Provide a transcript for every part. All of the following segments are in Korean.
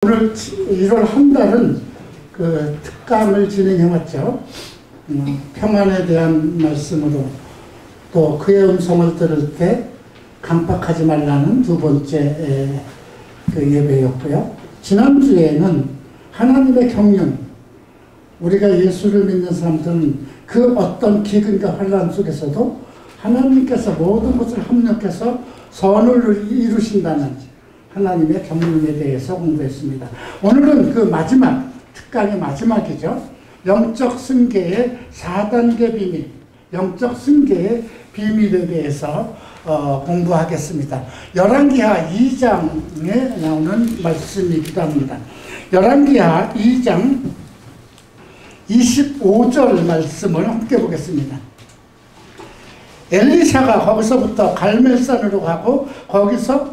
오늘 1월 한 달은 그 특강을 진행해왔죠. 평안에 대한 말씀으로 또 그의 음성을 들을 때 강박하지 말라는 두 번째 그 예배였고요. 지난주에는 하나님의 경륜, 우리가 예수를 믿는 사람들은 그 어떤 기근과 환란 속에서도 하나님께서 모든 것을 합력해서 선을 이루신다는 하나님의 경륜에 대해서 공부했습니다. 오늘은 그 마지막, 특강의 마지막이죠. 영적 승계의 4단계 비밀, 영적 승계의 비밀에 대해서 공부하겠습니다. 열왕기하 2장에 나오는 말씀이기도 합니다. 열왕기하 2장 25절 말씀을 함께 보겠습니다. 엘리샤가 거기서부터 갈멜산으로 가고 거기서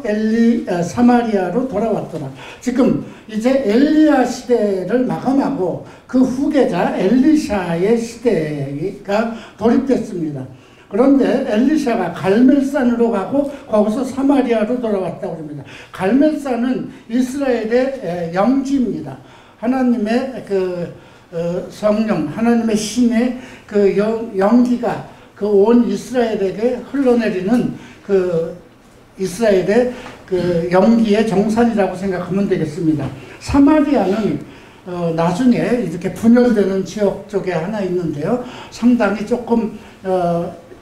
사마리아로 돌아왔더라. 지금 이제 엘리야 시대를 마감하고 그 후계자 엘리샤의 시대가 돌입됐습니다. 그런데 엘리샤가 갈멜산으로 가고 거기서 사마리아로 돌아왔다고 합니다. 갈멜산은 이스라엘의 영지입니다. 하나님의 그 성령, 하나님의 신의 그 영기가 그 온 이스라엘에게 흘러내리는 그 이스라엘의 그 영기의 정산이라고 생각하면 되겠습니다. 사마리아는 나중에 이렇게 분열되는 지역 쪽에 하나 있는데요. 상당히 조금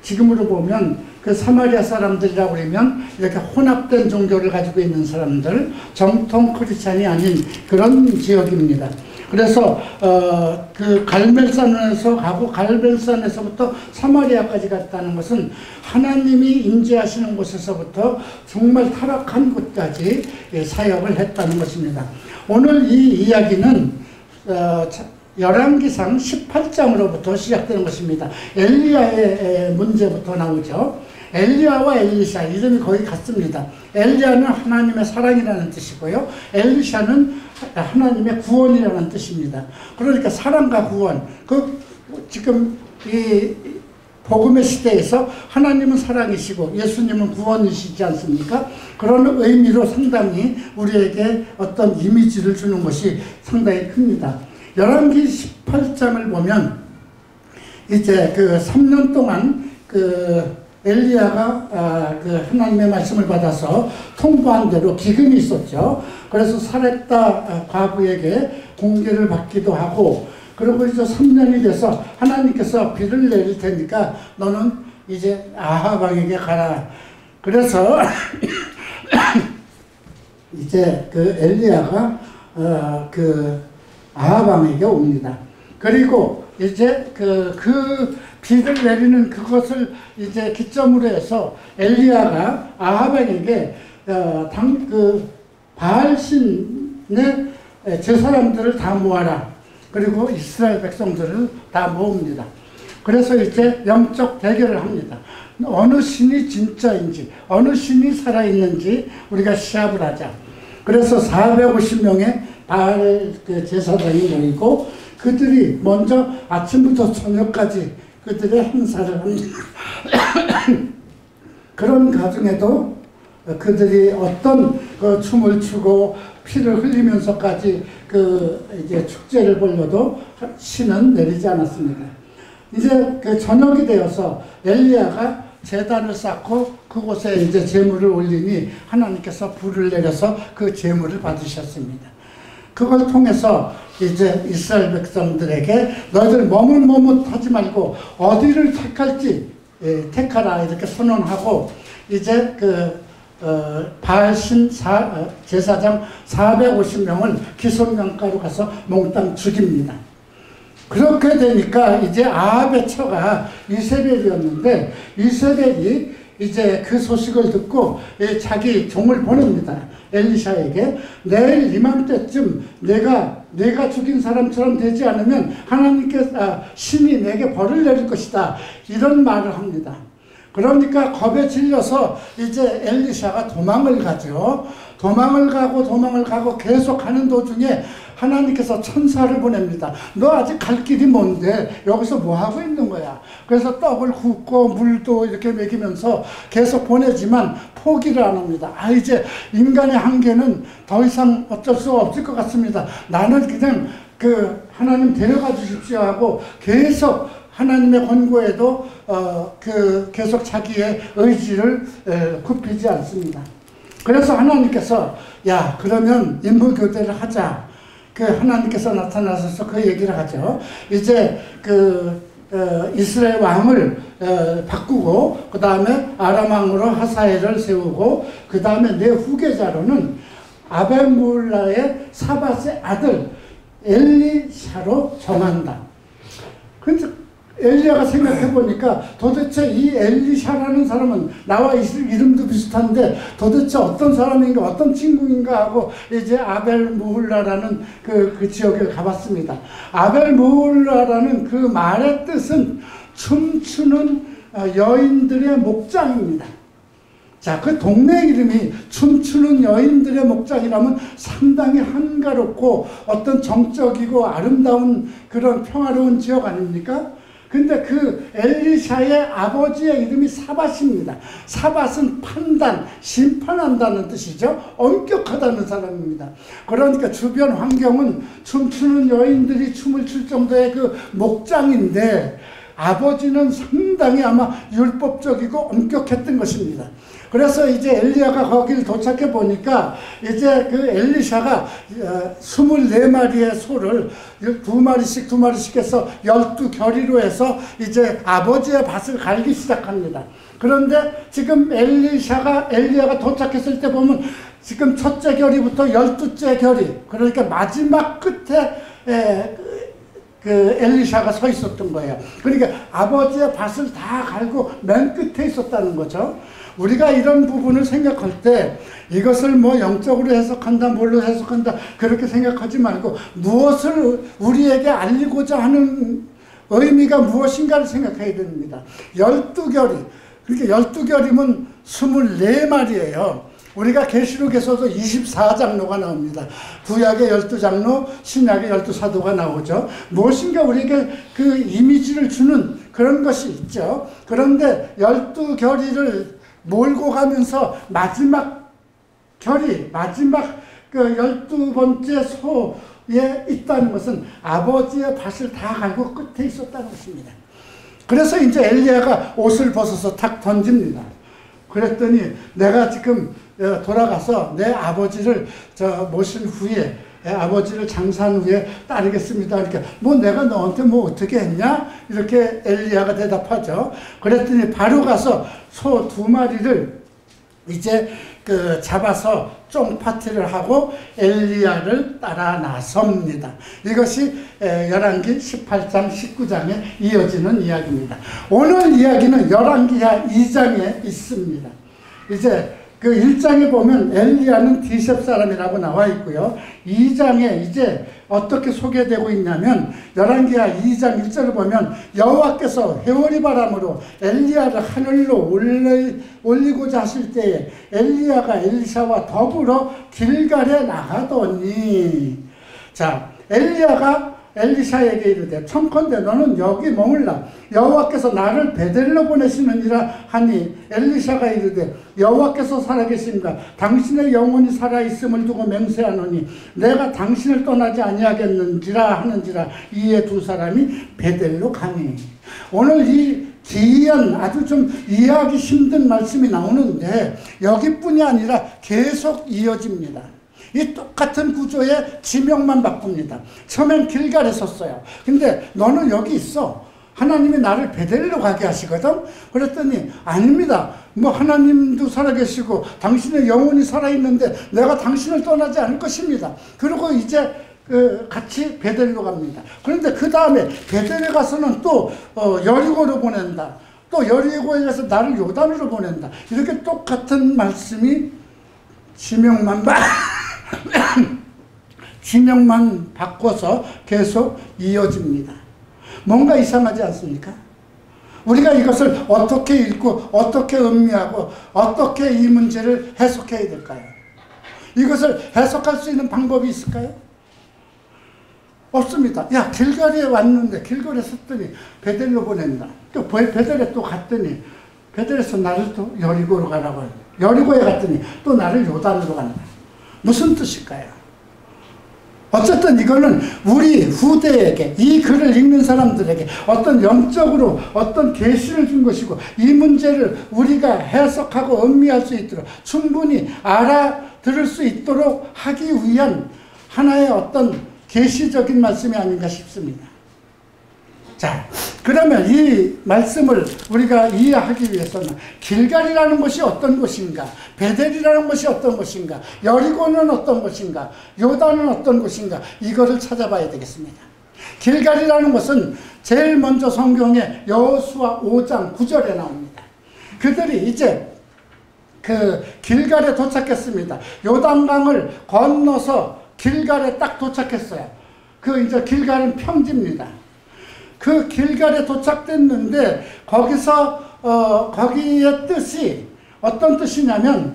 지금으로 보면 그 사마리아 사람들이라고 그러면 이렇게 혼합된 종교를 가지고 있는 사람들, 정통 크리스찬이 아닌 그런 지역입니다. 그래서 그 갈멜산에서 가고 갈멜산에서부터 사마리아까지 갔다는 것은 하나님이 임재하시는 곳에서부터 정말 타락한 곳까지 사역을 했다는 것입니다. 오늘 이 이야기는 열왕기상 18장으로부터 시작되는 것입니다. 엘리야의 문제부터 나오죠. 엘리야와 엘리샤, 이름이 거의 같습니다. 엘리야는 하나님의 사랑이라는 뜻이고요. 엘리샤는 하나님의 구원이라는 뜻입니다. 그러니까 사랑과 구원, 지금 이 복음의 시대에서 하나님은 사랑이시고 예수님은 구원이시지 않습니까? 그런 의미로 상당히 우리에게 어떤 이미지를 주는 것이 상당히 큽니다. 열왕기 18장을 보면 이제 그 3년 동안 엘리야가 그 하나님의 말씀을 받아서 통보한 대로 기근이 있었죠. 그래서 사렙다 과부에게 공개를 받기도 하고, 그리고 이제 3년이 돼서 하나님께서 비를 내릴 테니까 너는 이제 아합 왕에게 가라. 그래서 이제 그 엘리야가 그 아합 왕에게 옵니다. 그리고 이제 그 비를 내리는 그것을 이제 기점으로 해서 엘리야가 아합에게 바알신의 제사장들을 다 모아라. 그리고 이스라엘 백성들을 다 모읍니다. 그래서 이제 영적 대결을 합니다. 어느 신이 진짜인지, 어느 신이 살아있는지 우리가 시합을 하자. 그래서 450명의 바알 제사장이 모이고 그들이 먼저 아침부터 저녁까지 그들의 행사를 합니다. 그런 과정에도 그들이 어떤 춤을 추고 피를 흘리면서까지 이제 축제를 벌여도 신은 내리지 않았습니다. 이제 저녁이 되어서 엘리야가 제단을 쌓고 그곳에 이제 제물을 올리니 하나님께서 불을 내려서 그 제물을 받으셨습니다. 그걸 통해서 이제 이스라엘 백성들에게 너희들 머뭇머뭇하지 말고 어디를 택할지 택하라 이렇게 선언하고 이제 바알신 제사장 450명을 기손명가로 가서 몽땅 죽입니다. 그렇게 되니까 이제 아합의 처가 이세벨이었는데 이세벨이 이제 그 소식을 듣고 자기 종을 보냅니다. 엘리샤에게 내일 이맘때쯤 내가 죽인 사람처럼 되지 않으면 신이 내게 벌을 내릴 것이다. 이런 말을 합니다. 그러니까 겁에 질려서 이제 엘리샤가 도망을 가죠. 도망을 가고 계속 가는 도중에 하나님께서 천사를 보냅니다. 너 아직 갈 길이 뭔데 여기서 뭐 하고 있는 거야? 그래서 떡을 굽고 물도 이렇게 먹이면서 계속 보내지만 포기를 안 합니다. 이제 인간의 한계는 더 이상 어쩔 수 없을 것 같습니다. 나는 그냥 하나님 데려가 주십시오 하고 계속 하나님의 권고에도 계속 자기의 의지를 굽히지 않습니다. 그래서 하나님께서 야 그러면 인물교대를 하자. 하나님께서 나타나셔서 그 얘기를 하죠. 이제 이스라엘 왕을 바꾸고 그 다음에 아람 왕으로 하사엘을 세우고 그 다음에 내 후계자로는 아벨물라의 사밧의 아들 엘리샤로 정한다. 근데 엘리야가 생각해 보니까 도대체 이 엘리샤라는 사람은 나와 이름도 비슷한데 도대체 어떤 사람인가 어떤 친구인가 하고 이제 아벨무훌라라는 그 지역에 가봤습니다. 아벨무훌라라는 그 말의 뜻은 춤추는 여인들의 목장입니다. 자, 그 동네 이름이 춤추는 여인들의 목장이라면 상당히 한가롭고 어떤 정적이고 아름다운 그런 평화로운 지역 아닙니까? 근데 그 엘리샤의 아버지의 이름이 사밧입니다. 사밧은 판단, 심판한다는 뜻이죠. 엄격하다는 사람입니다. 그러니까 주변 환경은 춤추는 여인들이 춤을 출 정도의 그 목장인데 아버지는 상당히 아마 율법적이고 엄격했던 것입니다. 그래서 이제 엘리야가 거기를 도착해 보니까 이제 그 엘리샤가 24마리의 소를 2마리씩 해서 12결의로 해서 이제 아버지의 밭을 갈기 시작합니다. 그런데 지금 엘리야가 도착했을 때 보면 지금 첫째 결의부터 12째 결의, 그러니까 마지막 끝에 엘리샤가 서 있었던 거예요. 그러니까 아버지의 밭을 다 갈고 맨 끝에 있었다는 거죠. 우리가 이런 부분을 생각할 때 이것을 뭐 영적으로 해석한다, 뭘로 해석한다 그렇게 생각하지 말고 무엇을 우리에게 알리고자 하는 의미가 무엇인가를 생각해야 됩니다. 12결의, 그러니까 12결이면 24마리예요. 우리가 계시록에서도 24장로가 나옵니다. 구약의 12장로, 신약의 12사도가 나오죠. 무엇인가 우리에게 그 이미지를 주는 그런 것이 있죠. 그런데 12결의를 몰고 가면서 마지막 결의, 마지막 그 12번째 소에 있다는 것은 아버지의 밭을 다 갈고 끝에 있었다는 것입니다. 그래서 이제 엘리야가 옷을 벗어서 탁 던집니다. 그랬더니 내가 지금 돌아가서 내 아버지를 모신 후에 아버지를 장사한 후에 따르겠습니다. 그러니까 뭐 내가 너한테 뭐 어떻게 했냐? 이렇게 엘리야가 대답하죠. 그랬더니 바로 가서 소 2마리를 이제 잡아서 쫑파티를 하고 엘리야를 따라 나섭니다. 이것이 열왕기 18장 19장에 이어지는 이야기입니다. 오늘 이야기는 열왕기하 2장에 있습니다. 이제 그 1장에 보면 엘리야는 디셉 사람이라고 나와 있고요. 2장에 이제 어떻게 소개되고 있냐면 열왕기하 2장 1절을 보면 여호와께서 회오리 바람으로 엘리야를 하늘로 올리고자 하실 때에 엘리야가 엘리사와 더불어 길갈에 나가더니, 자, 엘리야가 엘리사에게 이르되 청컨대 너는 여기 머물라. 여호와께서 나를 베델로 보내시느니라 하니 엘리사가 이르되 여호와께서 살아계신가 당신의 영혼이 살아있음을 두고 맹세하노니 내가 당신을 떠나지 아니하겠는지라 하는지라. 이에 두 사람이 베델로 가니. 오늘 이 기이한 아주 좀 이해하기 힘든 말씀이 나오는데 여기뿐이 아니라 계속 이어집니다. 이 똑같은 구조의 지명만 바꿉니다. 처음엔 길갈에 섰어요. 근데 너는 여기 있어. 하나님이 나를 베델로 가게 하시거든. 그랬더니 아닙니다. 뭐 하나님도 살아계시고 당신의 영혼이 살아있는데 내가 당신을 떠나지 않을 것입니다. 그리고 이제 같이 베델로 갑니다. 그런데 그 다음에 베델에 가서는 또 여리고로 보낸다. 또 여리고에 가서 나를 요단으로 보낸다. 이렇게 똑같은 말씀이 지명만 바꿔서 계속 이어집니다. 뭔가 이상하지 않습니까? 우리가 이것을 어떻게 읽고 어떻게 음미하고 어떻게 이 문제를 해석해야 될까요? 이것을 해석할 수 있는 방법이 있을까요? 없습니다. 야, 길갈에 왔는데 길갈에 섰더니 베델로 보낸다. 또 베델에 또 갔더니 베델에서 나를 또 여리고로 가라고 하는데 여리고에 갔더니 또 나를 요단으로 간다. 무슨 뜻일까요? 어쨌든 이거는 우리 후대에게, 이 글을 읽는 사람들에게 어떤 영적으로 어떤 계시를 준 것이고, 이 문제를 우리가 해석하고 음미할 수 있도록, 충분히 알아들을 수 있도록 하기 위한 하나의 어떤 계시적인 말씀이 아닌가 싶습니다. 자, 그러면 이 말씀을 우리가 이해하기 위해서는 길갈이라는 것이 어떤 곳인가, 베델이라는 것이 어떤 곳인가, 여리고는 어떤 곳인가, 요단은 어떤 곳인가, 이거를 찾아봐야 되겠습니다. 길갈이라는 것은 제일 먼저 성경에 여호수아 5장 9절에 나옵니다. 그들이 이제 그 길갈에 도착했습니다. 요단강을 건너서 길갈에 딱 도착했어요. 그 이제 길갈은 평지입니다. 그 길갈에 도착됐는데 거기서 거기의 뜻이 어떤 뜻이냐면,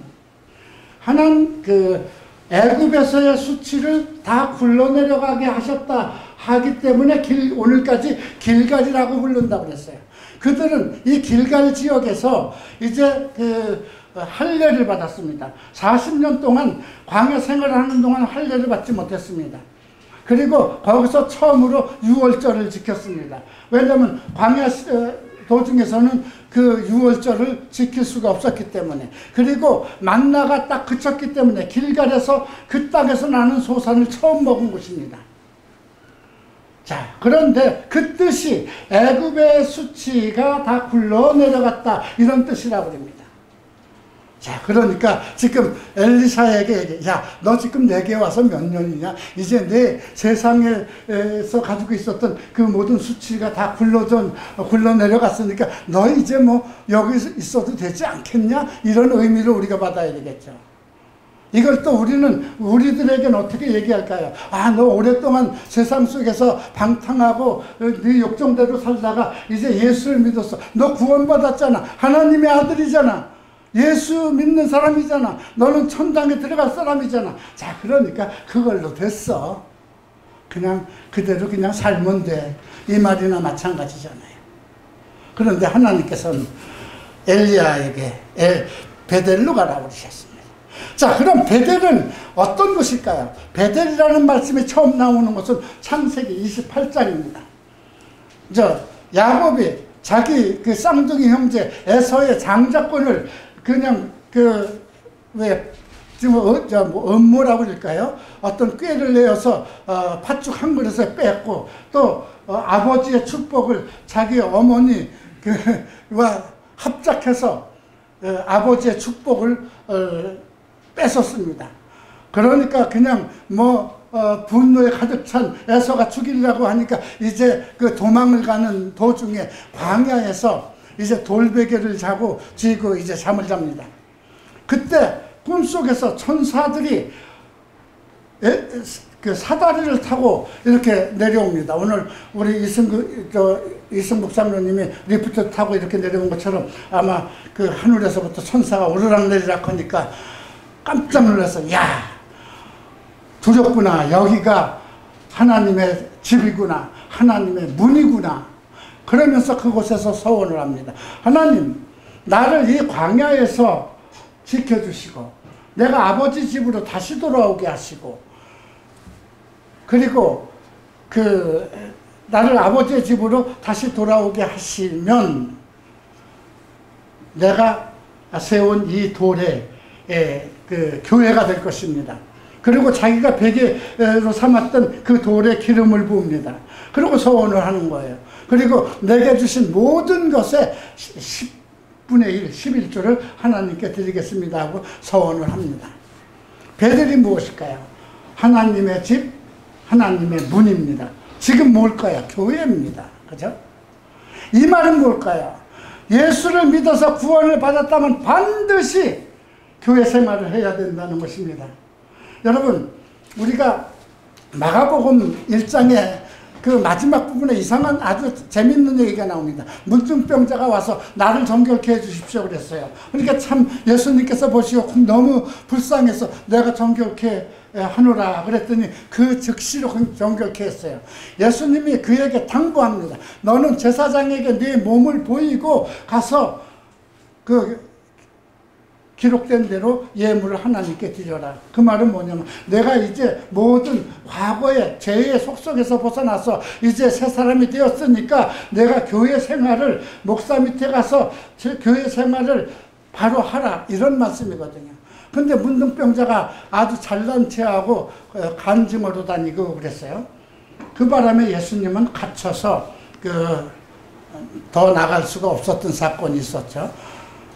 하나님 그 애굽에서의 수치를 다 굴러내려가게 하셨다 하기 때문에 오늘까지 길갈이라고 부른다고 그랬어요. 그들은 이 길갈 지역에서 이제 그 할례를 받았습니다. 40년 동안 광야 생활하는 동안 할례를 받지 못했습니다. 그리고 거기서 처음으로 유월절을 지켰습니다. 왜냐하면 광야 도중에서는 그 유월절을 지킬 수가 없었기 때문에, 그리고 만나가 딱 그쳤기 때문에 길갈에서 그 땅에서 나는 소산을 처음 먹은 곳입니다. 자, 그런데 그 뜻이 애굽의 수치가 다 굴러 내려갔다, 이런 뜻이라고 합니다. 자, 그러니까 지금 엘리사에게, 야, 너 지금 내게 와서 몇 년이냐? 이제 내 세상에서 가지고 있었던 그 모든 수치가 다 굴러 내려갔으니까 너 이제 뭐 여기 있어도 되지 않겠냐? 이런 의미로 우리가 받아야 되겠죠. 이걸 또 우리들에게는 어떻게 얘기할까요? 아, 너 오랫동안 세상 속에서 방탕하고 네 욕정대로 살다가 이제 예수를 믿었어. 너 구원받았잖아. 하나님의 아들이잖아. 예수 믿는 사람이잖아. 너는 천당에 들어갈 사람이잖아. 자, 그러니까 그걸로 됐어. 그냥 그대로 그냥 살면 돼. 이 말이나 마찬가지잖아요. 그런데 하나님께서는 엘리야에게 베델로 가라고 그러셨습니다. 자, 그럼 베델은 어떤 곳일까요? 베델이라는 말씀이 처음 나오는 것은 창세기 28장입니다. 야곱이 자기 그 쌍둥이 형제 에서의 장자권을 그냥 음모라고 그럴까요? 어떤 꾀를 내어서 팥죽 한 그릇에 뺐고, 또 아버지의 축복을 자기 어머니와 합작해서 아버지의 축복을 뺏었습니다. 그러니까 그냥 분노에 가득 찬 에서가 죽이려고 하니까 이제 그 도망을 가는 도중에 광야에서 이제 돌베개를 쥐고 이제 잠을 잡니다. 그때 꿈속에서 천사들이 그 사다리를 타고 이렇게 내려옵니다. 오늘 우리 이승국 장로님이 리프트 타고 이렇게 내려온 것처럼 아마 그 하늘에서부터 천사가 오르락 내리락 하니까 깜짝 놀라서, 야, 두렵구나. 여기가 하나님의 집이구나. 하나님의 문이구나. 그러면서 그곳에서 서원을 합니다. 하나님, 나를 이 광야에서 지켜주시고, 내가 아버지 집으로 다시 돌아오게 하시고, 그리고 나를 아버지의 집으로 다시 돌아오게 하시면 내가 세운 이 돌에 그 교회가 될 것입니다. 그리고 자기가 베개로 삼았던 그 돌에 기름을 부읍니다. 그리고 서원을 하는 거예요. 그리고 내게 주신 모든 것의 10분의 1, 11조를 하나님께 드리겠습니다 하고 서원을 합니다. 베델이 무엇일까요? 하나님의 집, 하나님의 문입니다. 지금 뭘까요? 교회입니다. 그죠? 이 말은 뭘까요? 예수를 믿어서 구원을 받았다면 반드시 교회 생활을 해야 된다는 것입니다. 여러분, 우리가 마가복음 1장에 그 마지막 부분에 이상한 아주 재밌는 얘기가 나옵니다. 문둥병자가 와서 나를 정결케 해주십시오 그랬어요. 그러니까 참 예수님께서 보시고 너무 불쌍해서 내가 정결케 하노라 그랬더니 그 즉시로 정결케 했어요. 예수님이 그에게 당부합니다. 너는 제사장에게 네 몸을 보이고 가서 그 기록된 대로 예물을 하나님께 드려라. 그 말은 뭐냐면 내가 이제 모든 과거의 죄의 속속에서 벗어나서 이제 새 사람이 되었으니까 내가 교회 생활을 목사 밑에 가서 교회 생활을 바로 하라 이런 말씀이거든요. 근데 문둥병자가 아주 잘난 체하고 간증으로 다니고 그랬어요. 그 바람에 예수님은 갇혀서 더 나갈 수가 없었던 사건이 있었죠.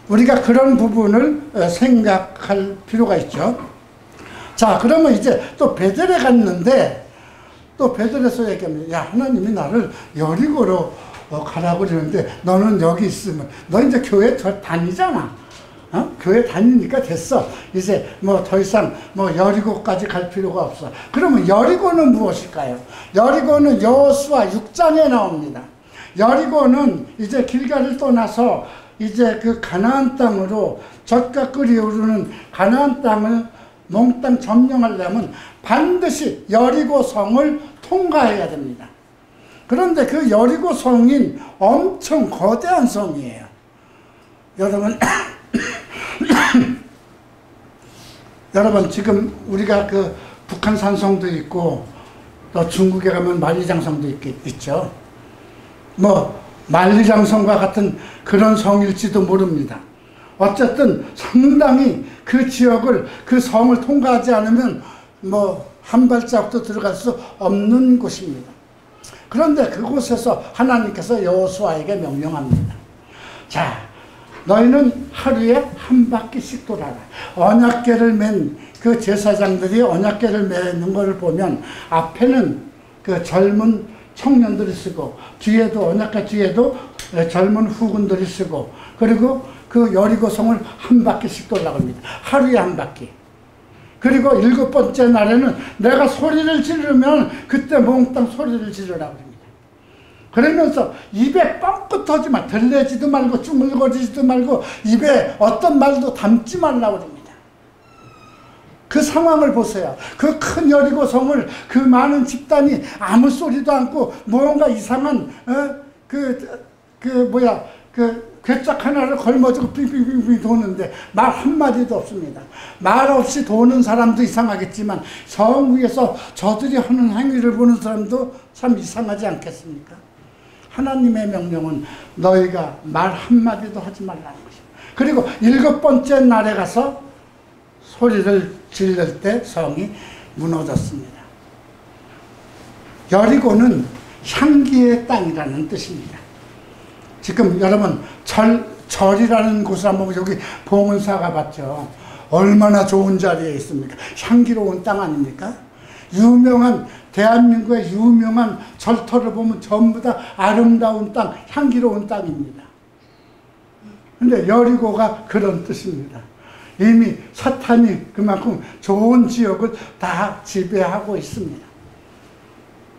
우리가 그런 부분을 생각할 필요가 있죠. 자, 그러면 이제 또 베델에 갔는데 또 베델에서 얘기합니다. 야, 하나님이 나를 여리고로 가라고 그러는데 너는 여기 있으면 너 이제 교회 다니잖아. 교회 다니니까 됐어. 이제 뭐 더 이상 뭐 여리고까지 갈 필요가 없어. 그러면 여리고는 무엇일까요? 여리고는 여호수아 6장에 나옵니다. 여리고는 이제 길가를 떠나서 이제 그 가나안 땅으로 젖과 꿀이 흐르는 가나안 땅을 몽땅 점령하려면 반드시 여리고 성을 통과해야 됩니다. 그런데 그 여리고 성인 엄청 거대한 성이에요. 여러분 여러분 지금 우리가 그 북한 산성도 있고 또 중국에 가면 만리장성도 있죠. 뭐 만리장성과 같은 그런 성일지도 모릅니다. 어쨌든 상당히 그 지역을 그 성을 통과하지 않으면 뭐 한 발자국도 들어갈 수 없는 곳입니다. 그런데 그곳에서 하나님께서 여호수아에게 명령합니다. 자, 너희는 하루에 한 바퀴씩 돌아라. 언약궤를 맨 그 제사장들이 언약궤를 매는 것을 보면 앞에는 그 젊은 청년들이 쓰고 뒤에도 언약궤 뒤에도 젊은 후군들이 쓰고 그리고 그 여리고성을 한 바퀴씩 돌아갑니다. 하루에 한 바퀴. 그리고 7번째 날에는 내가 소리를 지르면 그때 몽땅 소리를 지르라고 합니다. 그러면서 입에 뻥끗 터지 마. 들레지도 말고 쭈물거리지도 말고 입에 어떤 말도 담지 말라고 합니다. 그 상황을 보세요. 그 큰 여리고성을 그 많은 집단이 아무 소리도 않고 뭔가 이상한 괴짝 하나를 걸머지고 빙빙빙빙 도는데 말 한마디도 없습니다. 말 없이 도는 사람도 이상하겠지만 성 위에서 저들이 하는 행위를 보는 사람도 참 이상하지 않겠습니까? 하나님의 명령은 너희가 말 한마디도 하지 말라는 것입니다. 그리고 7번째 날에 가서 소리를 지를 때 성이 무너졌습니다. 여리고는 향기의 땅이라는 뜻입니다. 지금 여러분 절이라는 곳을 한번 여기 봉은사 가봤죠. 얼마나 좋은 자리에 있습니까? 향기로운 땅 아닙니까? 유명한 대한민국의 유명한 절터를 보면 전부 다 아름다운 땅, 향기로운 땅입니다. 근데 여리고가 그런 뜻입니다. 이미 사탄이 그만큼 좋은 지역을 다 지배하고 있습니다.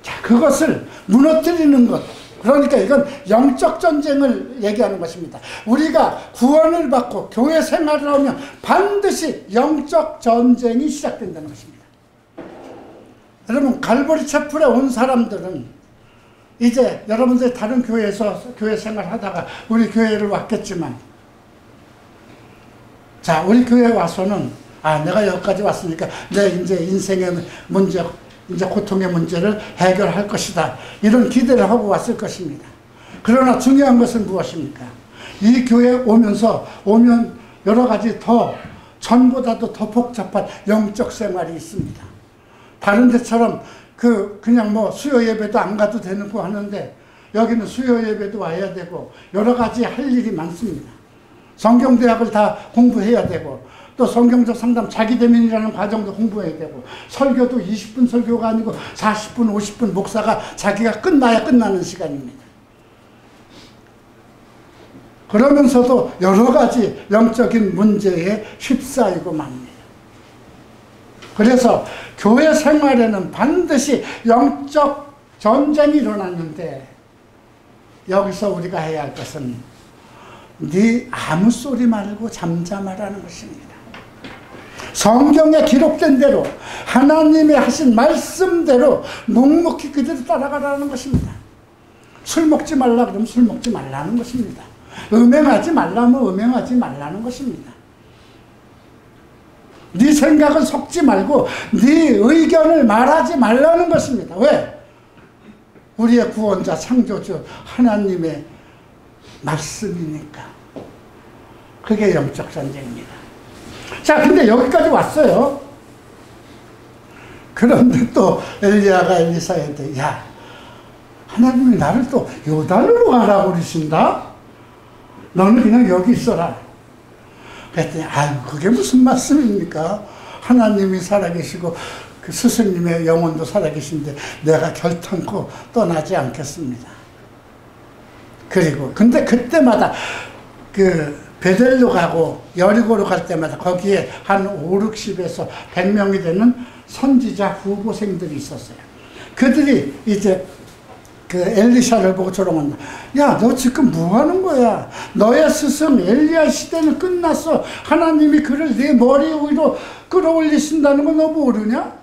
자, 그것을 무너뜨리는 것. 그러니까 이건 영적 전쟁을 얘기하는 것입니다. 우리가 구원을 받고 교회 생활을 하면 반드시 영적 전쟁이 시작된다는 것입니다. 여러분, 갈보리 채플에 온 사람들은 이제 여러분들 다른 교회에서 교회 생활 하다가 우리 교회를 왔겠지만, 자, 우리 교회에 와서는 내가 여기까지 왔으니까 내 이제 인생의 문제, 이제 고통의 문제를 해결할 것이다. 이런 기대를 하고 왔을 것입니다. 그러나 중요한 것은 무엇입니까? 이 교회에 오면 여러 가지 전보다도 더 복잡한 영적 생활이 있습니다. 다른 데처럼 그냥 뭐 수요 예배도 안 가도 되는 거 하는데 여기는 수요 예배도 와야 되고 여러 가지 할 일이 많습니다. 성경대학을 다 공부해야 되고 또 성경적 상담 자기대면이라는 과정도 공부해야 되고 설교도 20분 설교가 아니고 40분 50분 목사가 자기가 끝나야 끝나는 시간입니다. 그러면서도 여러 가지 영적인 문제에 휩싸이고 맙니다. 그래서 교회 생활에는 반드시 영적 전쟁이 일어났는데 여기서 우리가 해야 할 것은 네 아무 소리 말고 잠잠하라는 것입니다. 성경에 기록된 대로 하나님이 하신 말씀대로 묵묵히 그대로 따라가라는 것입니다. 술 먹지 말라 그러면 술 먹지 말라는 것입니다. 음행하지 말라면 음행하지 말라는 것입니다. 네 생각을 섞지 말고 네 의견을 말하지 말라는 것입니다. 왜? 우리의 구원자 창조주 하나님의 말씀이니까. 그게 영적 전쟁입니다. 자, 근데 여기까지 왔어요. 그런데 또 엘리야가 엘리사한테, 야, 하나님이 나를 또 요단으로 가라고 그러신다? 너는 그냥 여기 있어라. 그랬더니, 아유, 그게 무슨 말씀입니까? 하나님이 살아계시고 그 스승님의 영혼도 살아계신데 내가 결탄코 떠나지 않겠습니다. 그리고 근데 그때마다 그 베델로 가고 여리고로 갈 때마다 거기에 한 5, 60에서 100명이 되는 선지자 후보생들이 있었어요. 그들이 이제 그 엘리샤를 보고 조롱한다. 야, 너 지금 뭐 하는 거야? 너의 스승 엘리야 시대는 끝났어. 하나님이 그를 네 머리 위로 끌어올리신다는 거 너 모르냐?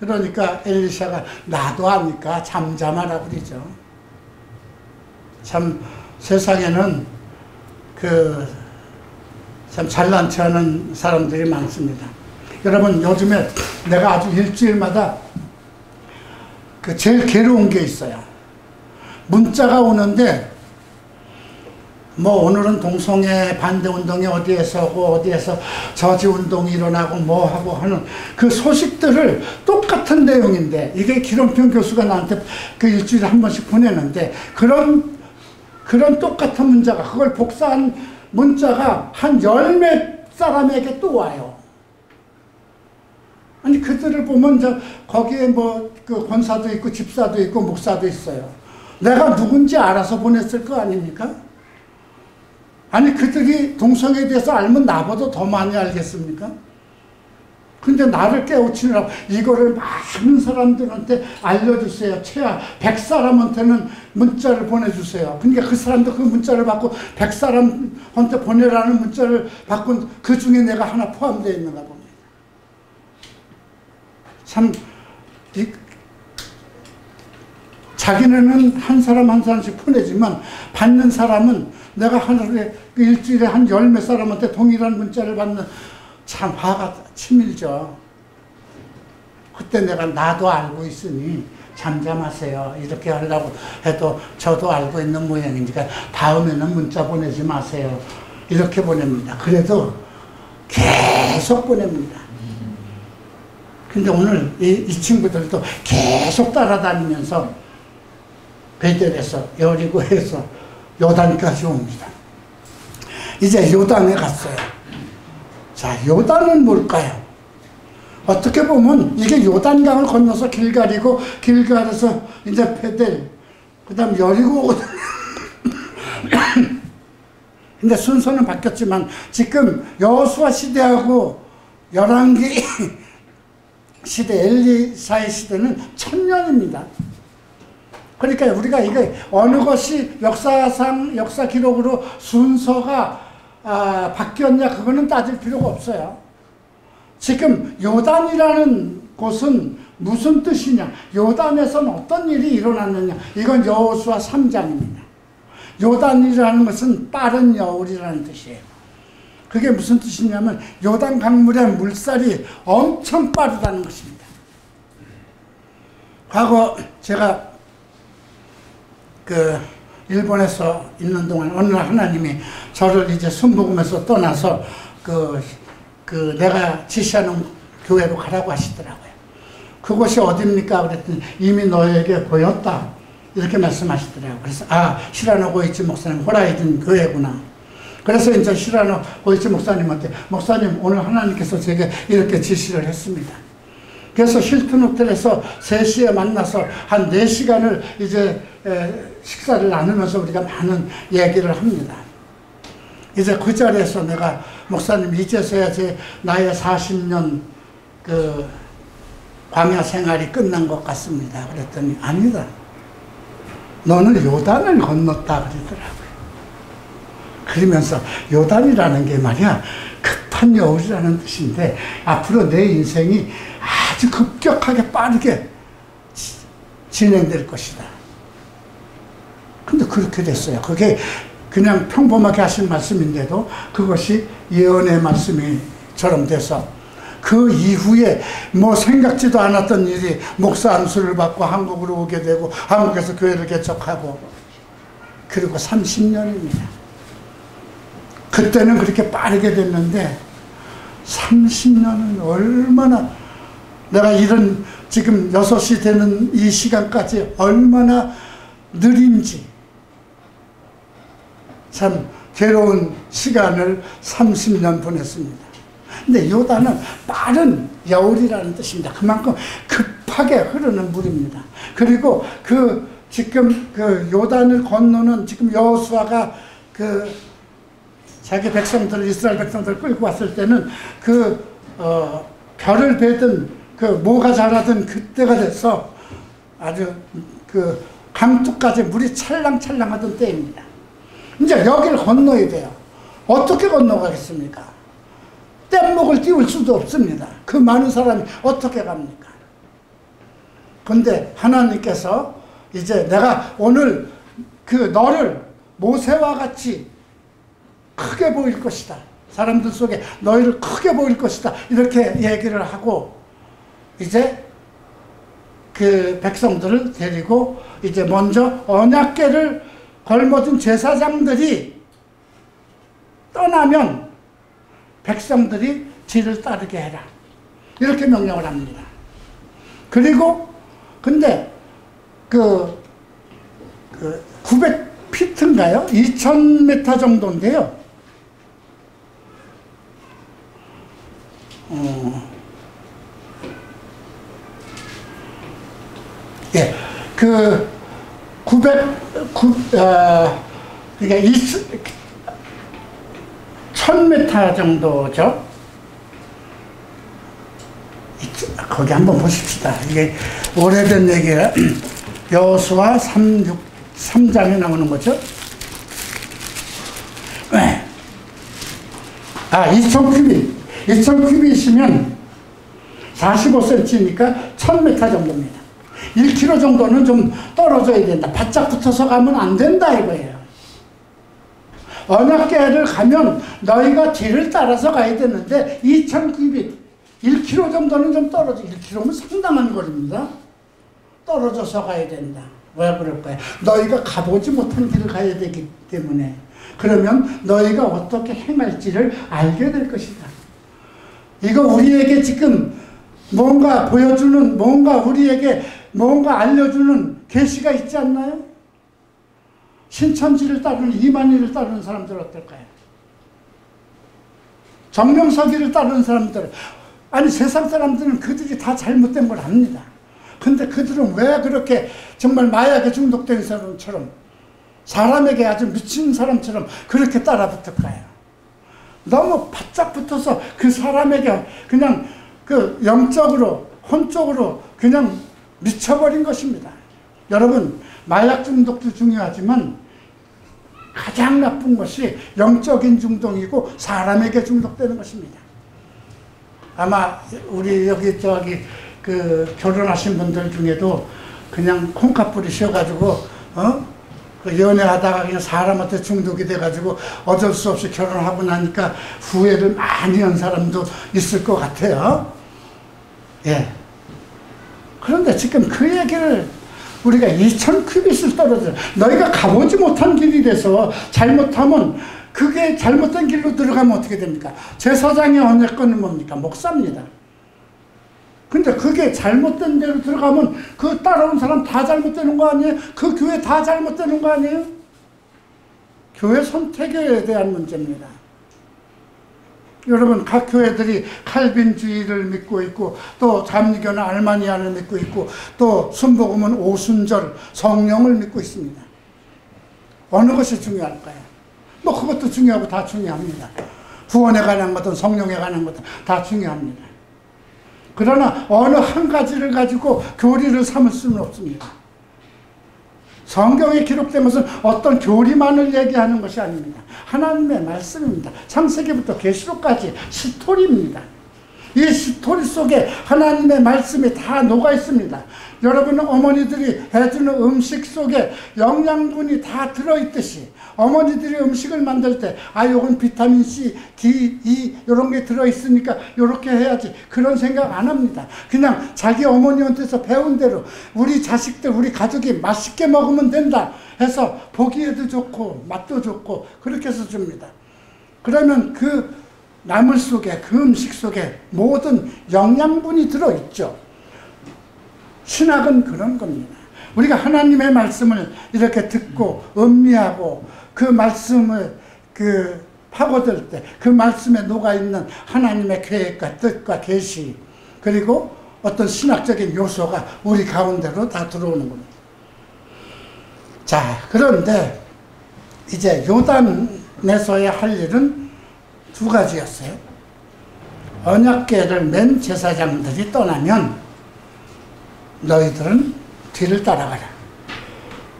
그러니까 엘리샤가 나도 아니까 잠잠하라 그러죠. 참 세상에는 참 잘난 체 하는 사람들이 많습니다. 여러분, 요즘에 내가 아주 일주일마다 제일 괴로운 게 있어요. 문자가 오는데 뭐 오늘은 동성애 반대운동이 어디에서 하고 어디에서 저지운동이 일어나고 뭐하고 하는 그 소식들을 똑같은 내용인데, 이게 기ром평 교수가 나한테 그 일주일에 한 번씩 보내는데, 그런 똑같은 문자가, 그걸 복사한 문자가 한 10몇 사람에게 또 와요. 아니, 그들을 보면 거기에 그 권사도 있고 집사도 있고 목사도 있어요. 내가 누군지 알아서 보냈을 거 아닙니까? 아니, 그들이 동성애에 대해서 알면 나보다 더 많이 알겠습니까? 근데 나를 깨우치느라고 이거를 많은 사람들한테 알려주세요. 최하 100사람한테는 문자를 보내주세요. 그러니까 그 사람도 그 문자를 받고 100사람한테 보내라는 문자를 받고 그 중에 내가 하나 포함되어 있는가 봅니다. 참, 자기네는 한 사람 한 사람씩 보내지만 받는 사람은 내가 하루에 일주일에 한 10몇 사람한테 동일한 문자를 받는, 참 화가 치밀죠. 그때 내가 나도 알고 있으니 잠잠하세요. 이렇게 하려고 해도 저도 알고 있는 모양이니까 다음에는 문자 보내지 마세요. 이렇게 보냅니다. 그래도 계속 보냅니다. 근데 오늘 이 친구들도 계속 따라다니면서 베델에서 여리고에서 요단까지 옵니다. 이제 요단에 갔어요. 자, 요단은 뭘까요? 어떻게 보면 이게 요단강을 건너서 길갈이고, 길갈에서 이제 베델, 그 다음 여리고거든요. 근데 순서는 바뀌었지만 지금 여호수아 시대하고 열왕기 시대, 엘리사의 시대는 1000년입니다. 그러니까 우리가 이게 어느 것이 역사 기록으로 순서가 바뀌었냐, 그거는 따질 필요가 없어요. 지금 요단이라는 곳은 무슨 뜻이냐, 요단에서는 어떤 일이 일어났느냐, 이건 여호수아 3장입니다. 요단이라는 것은 빠른 여울이라는 뜻이에요. 그게 무슨 뜻이냐면 요단 강물의 물살이 엄청 빠르다는 것입니다. 과거 제가 일본에서 있는 동안 어느 날 하나님이 저를 이제 순복음에서 떠나서 내가 지시하는 교회로 가라고 하시더라고요. 그곳이 어딥니까? 그랬더니 이미 너에게 보였다. 이렇게 말씀하시더라고요. 그래서 시라노 고이치 목사님 호라이든 교회구나. 그래서 이제 시라노 고이치 목사님한테, 목사님 오늘 하나님께서 제게 이렇게 지시를 했습니다. 그래서 힐튼 호텔에서 3시에 만나서 한 4시간을 이제 식사를 나누면서 우리가 많은 얘기를 합니다. 이제 그 자리에서 내가, 목사님 이제서야 나의 40년 광야 생활이 끝난 것 같습니다. 그랬더니 아니다. 너는 요단을 건넜다 그러더라고요. 그러면서 요단이라는 게 말이야 급한 여울이라는 뜻인데 앞으로 내 인생이 아주 급격하게 빠르게 진행될 것이다. 근데 그렇게 됐어요. 그게 그냥 평범하게 하신 말씀인데도 그것이 예언의 말씀이처럼 돼서 그 이후에 뭐 생각지도 않았던 일이 목사 안수를 받고 한국으로 오게 되고 한국에서 교회를 개척하고 그리고 30년입니다. 그때는 그렇게 빠르게 됐는데 30년은 얼마나 내가 이런 지금 6시 되는 이 시간까지 얼마나 느린지 참 괴로운 시간을 30년 보냈습니다. 근데 요단은 빠른 여울이라는 뜻입니다. 그만큼 급하게 흐르는 물입니다. 그리고 지금 요단을 건너는 지금 여호수아가 자기 백성들을 이스라엘 백성들을 끌고 왔을 때는 별을 베든 모가 자라든 그때가 돼서 아주 강둑까지 물이 찰랑찰랑하던 때입니다. 이제 여기를 건너야 돼요. 어떻게 건너가겠습니까? 뗏목을 띄울 수도 없습니다. 그 많은 사람이 어떻게 갑니까? 근데 하나님께서 이제 내가 오늘 너를 모세와 같이 크게 보일 것이다. 사람들 속에 너희를 크게 보일 것이다. 이렇게 얘기를 하고 이제 그 백성들을 데리고 이제 먼저 언약궤를 걸머진 제사장들이 떠나면 백성들이 뒤를 따르게 해라. 이렇게 명령을 합니다. 그리고 근데 900피트인가요? 2000m 정도인데요. 예, 1000m 정도죠. 거기 한번 보십시다. 이게 오래된 얘기가 여호수아 3장에 나오는 거죠. 네. 2000큐빗이시면 45cm니까 1000m 정도입니다. 1km 정도는 좀 떨어져야 된다. 바짝 붙어서 가면 안 된다 이거예요. 언약궤를 가면 너희가 뒤를 따라서 가야 되는데 2000큐빗 1km 정도는 좀 떨어져. 1km면 상당한 거리입니다. 떨어져서 가야 된다. 왜 그럴까요? 너희가 가보지 못한 길을 가야 되기 때문에. 그러면 너희가 어떻게 행할지를 알게 될 것이다. 이거 우리에게 지금 뭔가 보여주는, 뭔가 우리에게 뭔가 알려주는 계시가 있지 않나요? 신천지를 따르는, 이만희를 따르는 사람들 어떨까요? 정명석이를 따르는 사람들, 아니 세상 사람들은 그들이 다 잘못된 걸 압니다. 근데 그들은 왜 그렇게 정말 마약에 중독된 사람처럼, 사람에게 아주 미친 사람처럼 그렇게 따라붙을까요? 너무 바짝 붙어서 그 사람에게 그냥 영적으로, 혼적으로 그냥 미쳐버린 것입니다. 여러분, 마약 중독도 중요하지만 가장 나쁜 것이 영적인 중독이고 사람에게 중독되는 것입니다. 아마 우리 여기 결혼하신 분들 중에도 그냥 콩팥 뿌리셔가지고 연애하다가 그냥 사람한테 중독이 돼가지고 어쩔 수 없이 결혼하고 나니까 후회를 많이 한 사람도 있을 것 같아요. 예. 그런데 지금 그 얘기를 우리가 2000큐빗을 떨어져, 너희가 가보지 못한 길이 돼서 잘못하면 그게 잘못된 길로 들어가면 어떻게 됩니까? 제사장의 언약궤는 뭡니까? 목사입니다. 근데 그게 잘못된 데로 들어가면 그 따라온 사람 다 잘못되는 거 아니에요? 그 교회 다 잘못되는 거 아니에요? 교회 선택에 대한 문제입니다. 여러분, 각 교회들이 칼빈주의를 믿고 있고, 또 잠리교는 알마니아를 믿고 있고, 또 순복음은 오순절, 성령을 믿고 있습니다. 어느 것이 중요할까요? 뭐 그것도 중요하고 다 중요합니다. 구원에 관한 것든 성령에 관한 것든 다 중요합니다. 그러나 어느 한 가지를 가지고 교리를 삼을 수는 없습니다. 성경에 기록된 것은 어떤 교리만을 얘기하는 것이 아닙니다. 하나님의 말씀입니다. 창세기부터 계시록까지 스토리입니다. 이 스토리 속에 하나님의 말씀이 다 녹아 있습니다. 여러분, 어머니들이 해주는 음식 속에 영양분이 다 들어있듯이 어머니들이 음식을 만들 때 요건 비타민C, D, E 이런 게 들어있으니까 이렇게 해야지 그런 생각 안 합니다. 그냥 자기 어머니한테서 배운 대로 우리 자식들, 우리 가족이 맛있게 먹으면 된다 해서 보기에도 좋고 맛도 좋고 그렇게 해서 줍니다. 그러면 그 나물 속에, 그 음식 속에 모든 영양분이 들어있죠. 신학은 그런 겁니다. 우리가 하나님의 말씀을 이렇게 듣고 음미하고 그 말씀을 파고들 때 그 말씀에 녹아있는 하나님의 계획과 뜻과 계시, 그리고 어떤 신학적인 요소가 우리 가운데로 다 들어오는 겁니다. 자, 그런데 이제 요단에서의 할 일은 두 가지였어요. 언약궤를 맨 제사장들이 떠나면 너희들은 뒤를 따라가라.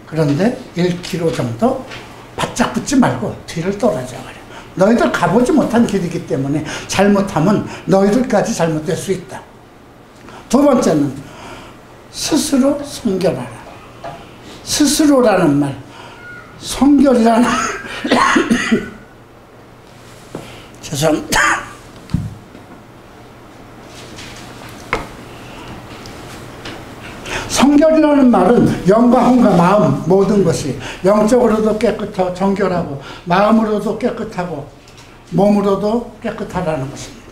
그런데 1km 정도 바짝 붙지 말고 뒤를 떨어져 가라. 너희들 가보지 못한 길이기 때문에 잘못하면 너희들까지 잘못될 수 있다. 두 번째는 스스로 성결하라. 스스로라는 말, 성결이라는 죄송합니다. 성결이라는 말은 영과 혼과 마음 모든 것이 영적으로도 깨끗하고 정결하고 마음으로도 깨끗하고 몸으로도 깨끗하다는 것입니다.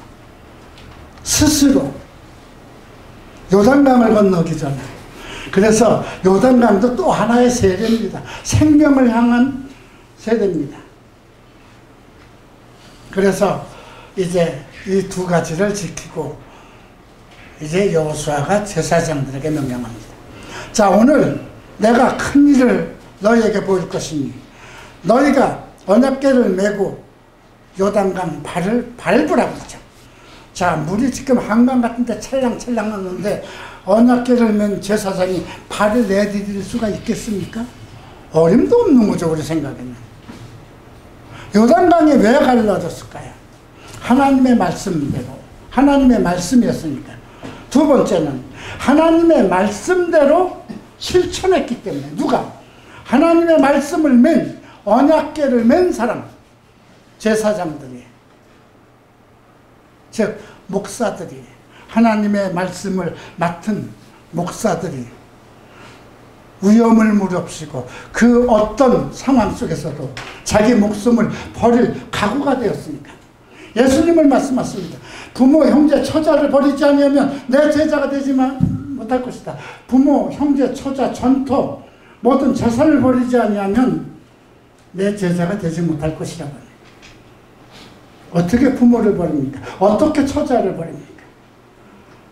스스로 요단강을 건너기 전에, 그래서 요단강도 또 하나의 세례입니다. 생명을 향한 세례입니다. 그래서 이제 이 두 가지를 지키고 이제 여호수아가 제사장들에게 명령합니다. 자, 오늘 내가 큰 일을 너희에게 보일 것이니 너희가 언약궤를 메고 요단강 발을 밟으라고 그러죠. 자, 물이 지금 한강 같은 데 찰랑찰랑 나는데 언약궤를 맨 제사장이 발을 내디딜 수가 있겠습니까? 어림도 없는 거죠, 우리 생각에는. 요단강이 왜 갈라졌을까요? 하나님의 말씀대로, 하나님의 말씀이었으니까. 두 번째는 하나님의 말씀대로 실천했기 때문에. 누가? 하나님의 말씀을 맨, 언약궤를 맨 사람, 제사장들이, 즉 목사들이, 하나님의 말씀을 맡은 목사들이 위험을 무릅쓰고 그 어떤 상황 속에서도 자기 목숨을 버릴 각오가 되었으니까. 예수님을 말씀하십니다. 부모, 형제, 처자를 버리지 않으면 내 제자가 되지 못할 것이다. 부모, 형제, 처자, 전토, 모든 재산을 버리지 않으면 내 제자가 되지 못할 것이라고 합니다. 어떻게 부모를 버립니까? 어떻게 처자를 버립니까?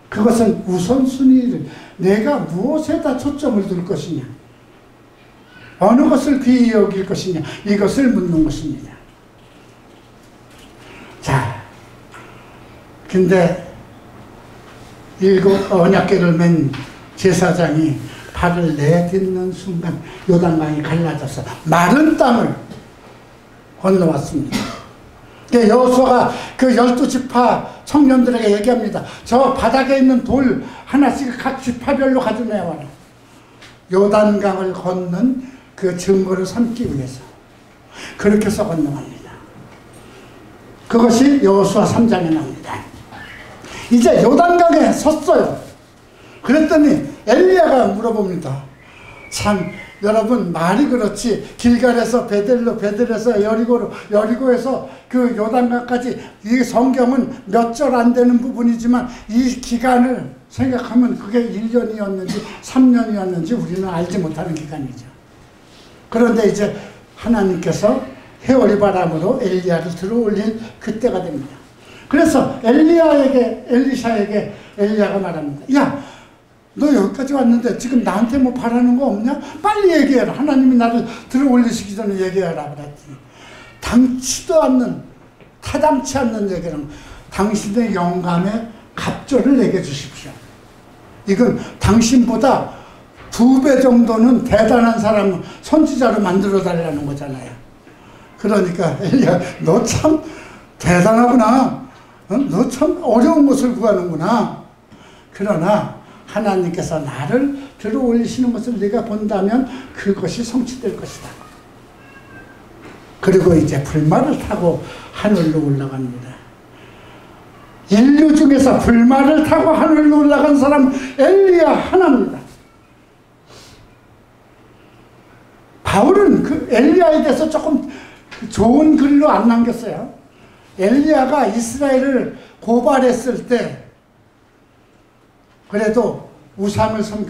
그것은 우선순위를, 내가 무엇에다 초점을 둘 것이냐, 어느 것을 귀히 여길 것이냐, 이것을 묻는 것입니다. 자, 근데 언약궤를 맨 제사장이 발을 내딛는 순간 요단강이 갈라져서 마른 땅을 건너왔습니다. 여호수아가 그 12지파 청년들에게 얘기합니다. 저 바닥에 있는 돌 하나씩 각 지파별로 가져내와라. 요단강을 걷는 그 증거를 삼기 위해서 그렇게 해서 건너갑니다. 그것이 여호수아 3장에 나옵니다. 이제 요단강에 섰어요. 그랬더니 엘리야가 물어봅니다. 참, 여러분, 말이 그렇지 길갈에서 베델로, 베델에서 여리고로, 여리고에서 그 요단강까지, 이 성경은 몇 절 안 되는 부분이지만 이 기간을 생각하면 그게 1년이었는지 3년이었는지 우리는 알지 못하는 기간이죠. 그런데 이제 하나님께서 해오리 바람으로 엘리야를 들어올린 그때가 됩니다. 그래서 엘리샤에게 엘리야가 말합니다. 야, 너 여기까지 왔는데 지금 나한테 뭐 바라는 거 없냐? 빨리 얘기해라. 하나님이 나를 들어올리시기 전에 얘기해라. 그랬더니 당치도 않는, 타담치 않는 얘기는 당신의 영감에 갑절을 내게 주십시오. 이건 당신보다 2배 정도는 대단한 사람, 선지자로 만들어 달라는 거잖아요. 그러니까 엘리야, 너 참 대단하구나. 너 참 어려운 것을 구하는구나. 그러나 하나님께서 나를 들어 올리시는 것을 네가 본다면 그것이 성취될 것이다. 그리고 이제 불말을 타고 하늘로 올라갑니다. 인류 중에서 불말을 타고 하늘로 올라간 사람 엘리야 하나입니다. 바울은 그 엘리야에 대해서 조금 좋은 글로 안 남겼어요. 엘리야가 이스라엘을 고발했을 때 그래도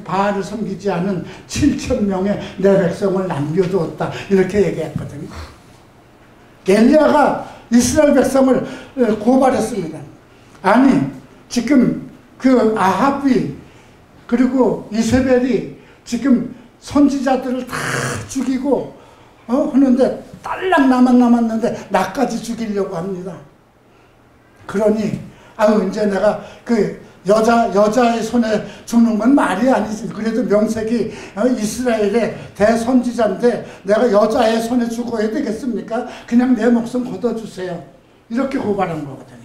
바알을 섬기지 않은 7,000명의 내 백성을 남겨두었다, 이렇게 얘기했거든요. 엘리야가 이스라엘 백성을 고발했습니다. 아니, 지금 그 아합이 그리고 이세벨이 지금 선지자들을 다 죽이고 하는데 딸랑 나만 남았는데 나까지 죽이려고 합니다. 그러니 이제 내가 그 여자의 손에 죽는 건 말이 아니지. 그래도 명색이 이스라엘의 대선지자인데 내가 여자의 손에 죽어야 되겠습니까? 그냥 내 목숨 걷어주세요. 이렇게 고발한 거거든요.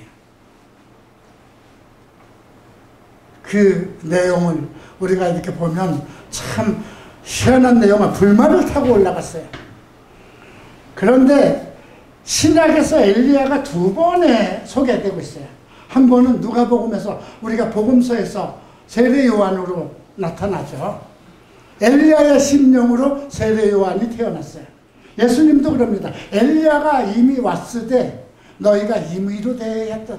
그 내용을 우리가 이렇게 보면 참 희한한 내용은 불말을 타고 올라갔어요. 그런데 신약에서 엘리야가 2번에 소개되고 있어요. 한 번은 누가복음에서, 우리가 복음서에서 세례 요한으로 나타나죠. 엘리야의 심령으로 세례 요한이 태어났어요. 예수님도 그럽니다. 엘리야가 이미 왔으되 너희가 임의로 대해야 했다.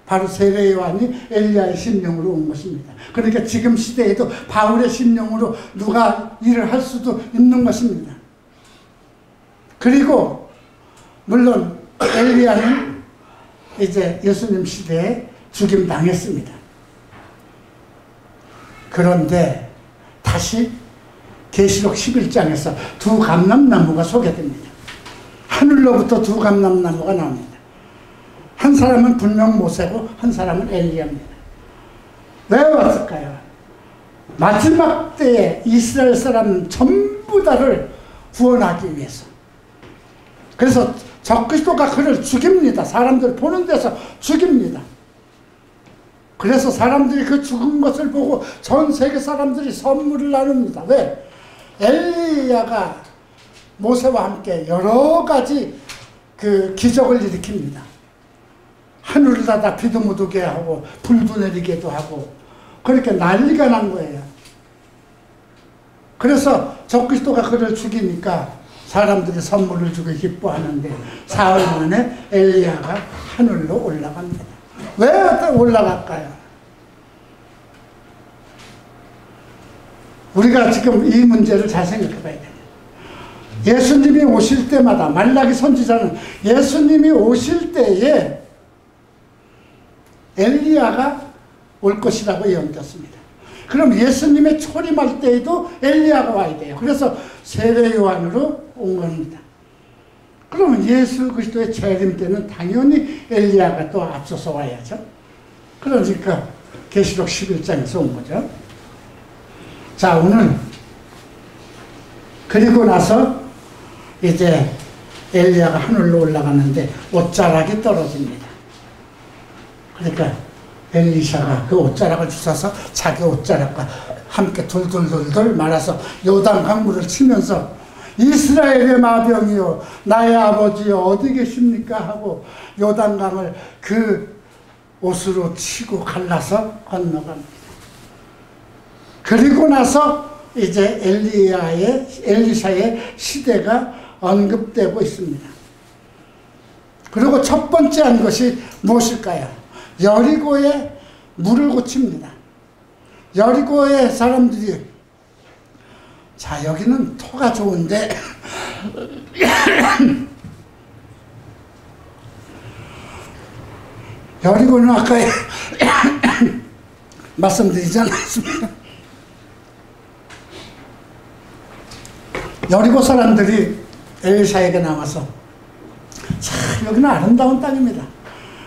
바로 세례 요한이 엘리야의 심령으로 온 것입니다. 그러니까 지금 시대에도 바울의 심령으로 누가 일을 할 수도 있는 것입니다. 그리고 물론 엘리야는 이제 예수님 시대에 죽임 당했습니다. 그런데 다시 계시록 11장에서 2 감람나무가 소개됩니다. 하늘로부터 2 감람나무가 나옵니다. 한 사람은 분명 모세고 한 사람은 엘리야입니다. 왜 왔을까요? 마지막 때에 이스라엘 사람 전부 다를 구원하기 위해서. 그래서 적그리스도가 그를 죽입니다. 사람들 보는 데서 죽입니다. 그래서 사람들이 그 죽은 것을 보고 전 세계 사람들이 선물을 나눕니다. 왜? 엘리야가 모세와 함께 여러 가지 그 기적을 일으킵니다. 하늘을 닫아 비도 못 오게 하고 불도 내리게도 하고 그렇게 난리가 난 거예요. 그래서 적그리스도가 그를 죽이니까 사람들이 선물을 주고 기뻐하는데 사흘 만에 엘리야가 하늘로 올라갑니다. 왜 올라갈까요? 우리가 지금 이 문제를 잘 생각해 봐야 돼요. 예수님이 오실 때마다, 말라기 선지자는 예수님이 오실 때에 엘리야가 올 것이라고 예언했습니다. 그럼 예수님의 초림할 때에도 엘리야가 와야 돼요. 그래서 세례 요한으로 온 겁니다. 그러면 예수 그리스도의 재림 때는 당연히 엘리야가 또 앞서서 와야죠. 그러니까 계시록 11장에서 온 거죠. 자, 오늘 그리고 나서 이제 엘리야가 하늘로 올라가는데 옷자락이 떨어집니다. 그러니까 엘리샤가 그 옷자락을 주워서 자기 옷자락과 함께 돌돌돌돌 말아서 요단 강물을 치면서 이스라엘의 마병이요 나의 아버지요 어디 계십니까 하고 요단강을 그 옷으로 치고 갈라서 건너갑니다. 그리고 나서 이제 엘리샤의 시대가 언급되고 있습니다. 그리고 첫 번째 한 것이 무엇일까요? 여리고에 물을 고칩니다. 여리고의 사람들이 자 여기는 토가 좋은데 여리고는 아까 말씀드리지 않았습니까? 여리고 사람들이 엘리샤에게 나와서 자 여기는 아름다운 땅입니다.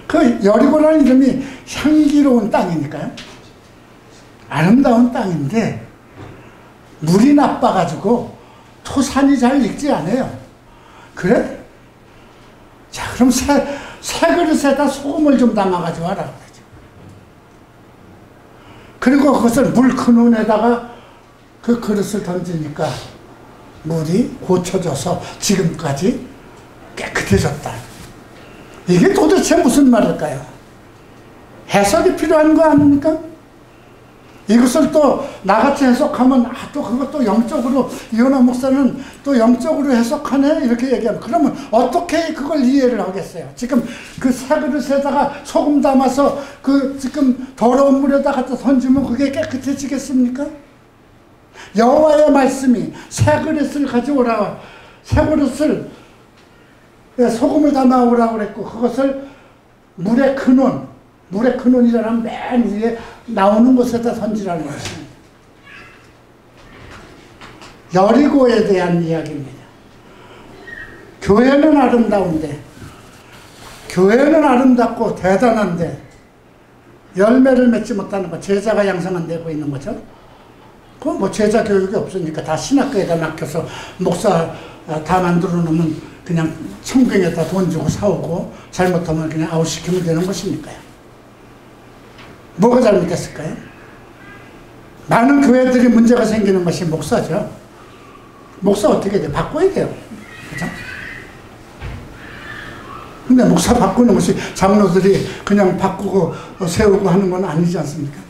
그 여리고라는 이름이 향기로운 땅이니까요. 아름다운 땅인데 물이 나빠가지고 토산이 잘 익지 않아요. 그래? 자, 그럼 새 그릇에다 소금을 좀 담아가지고 하라 그러죠. 그리고 그것을 물 큰 혼에다가 그 그릇을 던지니까 물이 고쳐져서 지금까지 깨끗해졌다. 이게 도대체 무슨 말일까요? 해석이 필요한 거 아닙니까? 이것을 또 나같이 해석하면 또 그것도 영적으로 이현아 목사는 또 영적으로 해석하네 이렇게 얘기하면 그러면 어떻게 그걸 이해를 하겠어요? 지금 그 새 그릇에다가 소금 담아서 그 지금 더러운 물에다가 던지면 그게 깨끗해지겠습니까? 여호와의 말씀이 새 그릇을 가져오라, 새 그릇을 소금을 담아오라고 그랬고 그것을 물의 근원이라는 맨 위에 나오는 곳에다 던지라는 것입니다. 여리고에 대한 이야기입니다. 교회는 아름다운데, 교회는 아름답고 대단한데 열매를 맺지 못하는 거, 제자가 양성 안 되고 있는 거죠. 그건 뭐 제자 교육이 없으니까 다 신학교에다 맡겨서 목사 다 만들어 놓으면 그냥 성경에다 돈 주고 사오고 잘못하면 그냥 아웃시키면 되는 것이니까요. 뭐가 잘못됐을까요? 많은 교회들이 문제가 생기는 것이 목사죠. 목사 어떻게 돼요? 바꿔야 돼요. 그죠? 근데 목사 바꾸는 것이 장로들이 그냥 바꾸고 세우고 하는 건 아니지 않습니까?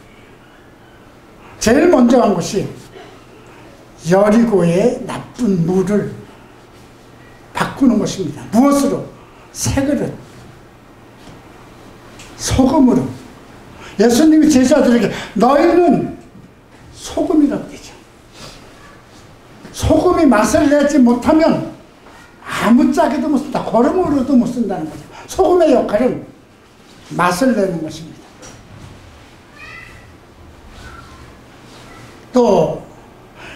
제일 먼저 한 것이 여리고의 나쁜 물을 바꾸는 것입니다. 무엇으로? 새 그릇, 소금으로. 예수님이 제자들에게 너희는 소금이라고 그러죠. 소금이 맛을 내지 못하면 아무짝에도 못 쓴다. 걸음으로도 못 쓴다는 거죠. 소금의 역할은 맛을 내는 것입니다. 또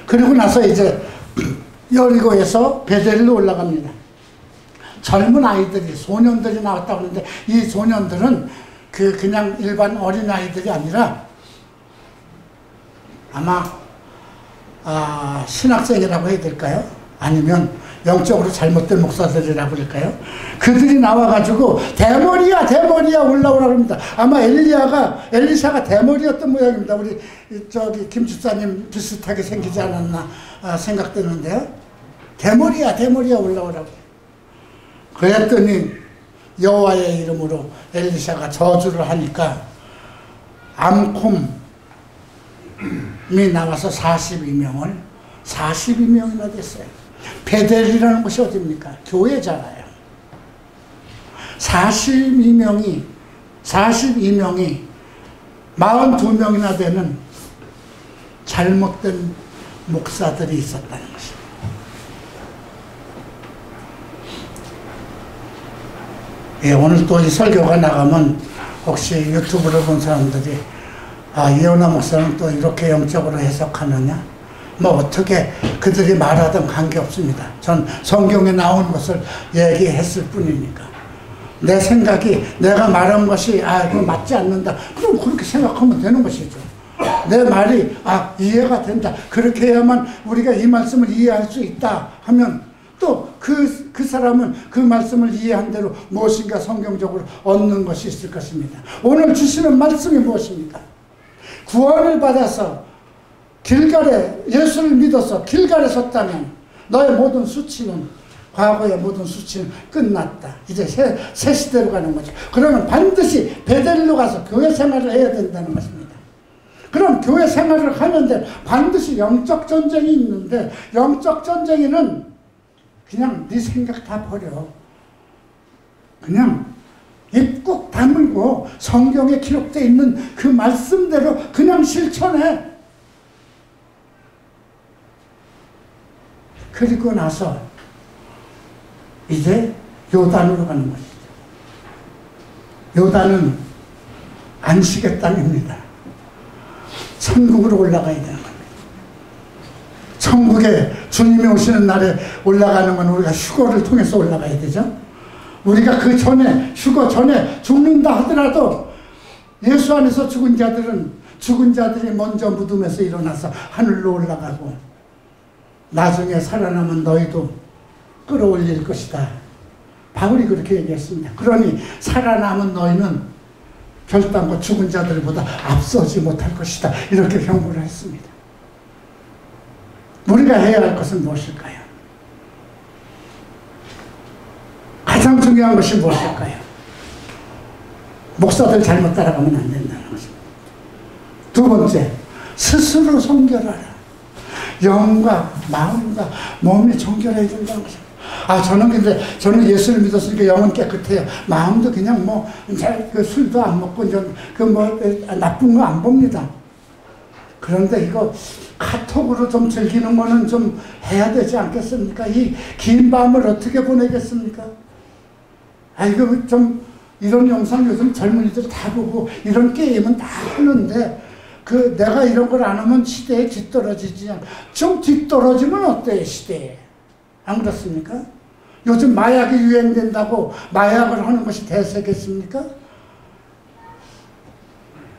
그리고 나서 이제 여리고에서 베델로 올라갑니다. 젊은 아이들이, 소년들이 나왔다고 하는데 이 소년들은 그냥 일반 어린아이들이 아니라 아마 신학생이라고 해야 될까요? 아니면 영적으로 잘못된 목사들이라고 그럴까요? 그들이 나와가지고 대머리야 올라오라고 합니다. 아마 엘리샤가 대머리였던 모양입니다. 우리 저기 김 집사님 비슷하게 생기지 않았나 생각되는데요. 대머리야 올라오라고. 그랬더니 여호와의 이름으로 엘리샤가 저주를 하니까 암콤이 나와서 42명이나 됐어요. 베델이라는 곳이 어디입니까? 교회잖아요. 42명이 42명이나 되는 잘못된 목사들이 있었다는 것입니다. 예, 오늘 또 이 설교가 나가면 혹시 유튜브를 본 사람들이 이현아 목사는 또 이렇게 영적으로 해석하느냐? 뭐 어떻게 그들이 말하든 관계없습니다. 전 성경에 나온 것을 얘기했을 뿐이니까. 내 생각이 내가 말한 것이 그거 맞지 않는다. 그럼 그렇게 생각하면 되는 것이죠. 내 말이 이해가 된다. 그렇게 해야만 우리가 이 말씀을 이해할 수 있다 하면 또 그 사람은 그 말씀을 이해한 대로 무엇인가 성경적으로 얻는 것이 있을 것입니다. 오늘 주시는 말씀이 무엇입니까? 구원을 받아서 길갈에 예수를 믿어서 길갈에 섰다면 너의 모든 수치는, 과거의 모든 수치는 끝났다. 이제 새 시대로 가는 거죠. 그러면 반드시 베델로 가서 교회 생활을 해야 된다는 것입니다. 그럼 교회 생활을 하는데 반드시 영적 전쟁이 있는데, 영적 전쟁에는 그냥 네 생각 다 버려. 그냥 입 꾹 다물고 성경에 기록되어 있는 그 말씀대로 그냥 실천해. 그리고 나서 이제 요단으로 가는 것이죠. 요단은 안식의 땅입니다. 천국으로 올라가야 되는 겁니다. 천국에 주님이 오시는 날에 올라가는 건 우리가 휴거를 통해서 올라가야 되죠. 우리가 그 전에, 휴거 전에 죽는다 하더라도 예수 안에서 죽은 자들이 먼저 무덤에서 일어나서 하늘로 올라가고 나중에 살아남은 너희도 끌어올릴 것이다. 바울이 그렇게 얘기했습니다. 그러니 살아남은 너희는 결단과 죽은 자들보다 앞서지 못할 것이다. 이렇게 경고를 했습니다. 우리가 해야 할 것은 무엇일까요? 가장 중요한 것이 무엇일까요? 목사들 잘못 따라가면 안 된다는 것입니다. 두 번째, 스스로 정결하라. 영과 마음과 몸이 정결해야 된다는 것입니다. 저는 예수를 믿었으니까 영은 깨끗해요. 마음도 그냥 술도 안 먹고, 나쁜 거 안 봅니다. 그런데 이거 카톡으로 좀 즐기는 거는 좀 해야 되지 않겠습니까? 이 긴 밤을 어떻게 보내겠습니까? 이런 영상 요즘 젊은이들 다 보고 이런 게임은 다 하는데, 내가 이런 걸 안 하면 시대에 뒤떨어지지. 좀 뒤떨어지면 어때요, 시대에? 안 그렇습니까? 요즘 마약이 유행된다고 마약을 하는 것이 대세겠습니까?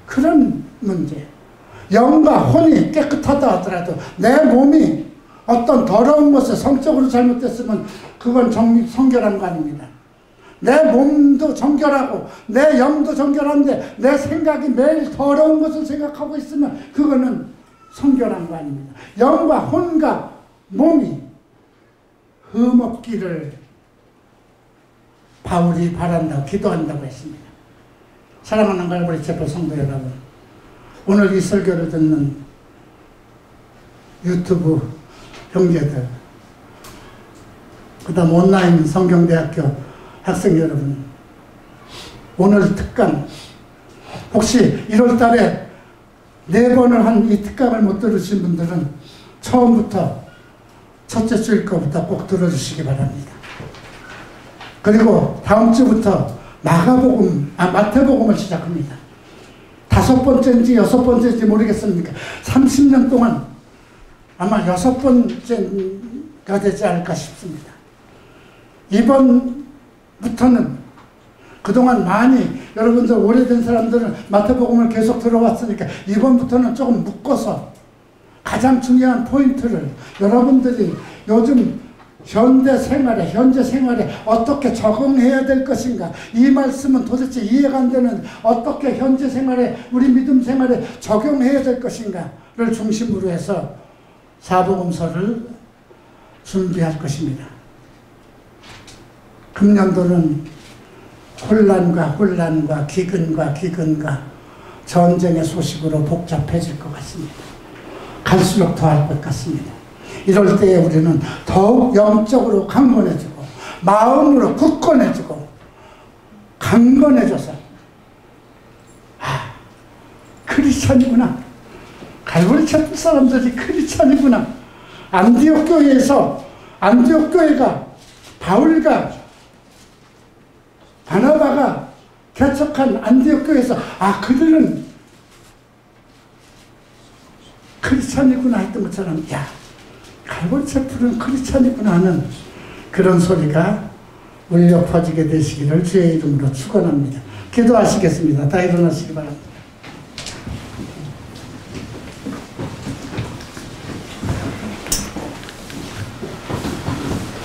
그런 문제. 영과 혼이 깨끗하다 하더라도 내 몸이 어떤 더러운 것에 성적으로 잘못됐으면 그건 성결한 거 아닙니다. 내 몸도 정결하고 내 영도 정결한데 내 생각이 매일 더러운 것을 생각하고 있으면 그거는 성결한 거 아닙니다. 영과 혼과 몸이 흠없기를 바울이 바란다고 기도한다고 했습니다. 사랑하는 갈보리 체포 성도 여러분, 오늘 이 설교를 듣는 유튜브 형제들, 그 다음 온라인 성경대학교 학생 여러분, 오늘 특강, 혹시 1월 달에 4번을 한 이 특강을 못 들으신 분들은 처음부터 첫째 주일 거부터 꼭 들어주시기 바랍니다. 그리고 다음 주부터 마태복음을 시작합니다. 5번째인지 6번째인지 모르겠습니까? 30년 동안 아마 6번째가 되지 않을까 싶습니다. 이번부터는 그동안 많이 여러분들 오래된 사람들은 마태복음을 계속 들어왔으니까 이번부터는 조금 묶어서 가장 중요한 포인트를 여러분들이 요즘 현재 생활에 어떻게 적응해야 될 것인가, 이 말씀은 도대체 이해가 안 되는 어떻게 현재 생활에, 우리 믿음 생활에 적용해야 될 것인가를 중심으로 해서 사복음서를 준비할 것입니다. 금년도는 혼란과 기근과 전쟁의 소식으로 복잡해질 것 같습니다. 갈수록 더할 것 같습니다. 이럴 때에 우리는 더욱 영적으로 강건해지고 마음으로 굳건해지고 강건해져서 크리스찬이구나, 갈보리 체포 사람들이 크리스찬이구나, 안디옥 교회가 바울과 바나바가 개척한 안디옥 교회에서 그들은 크리스찬이구나 했던 것처럼, 갈보리 체포는 크리스찬이구나 하는 그런 소리가 울려 퍼지게 되시기를 주의 이름으로 축원합니다. 기도하시겠습니다. 다 일어나시기 바랍니다.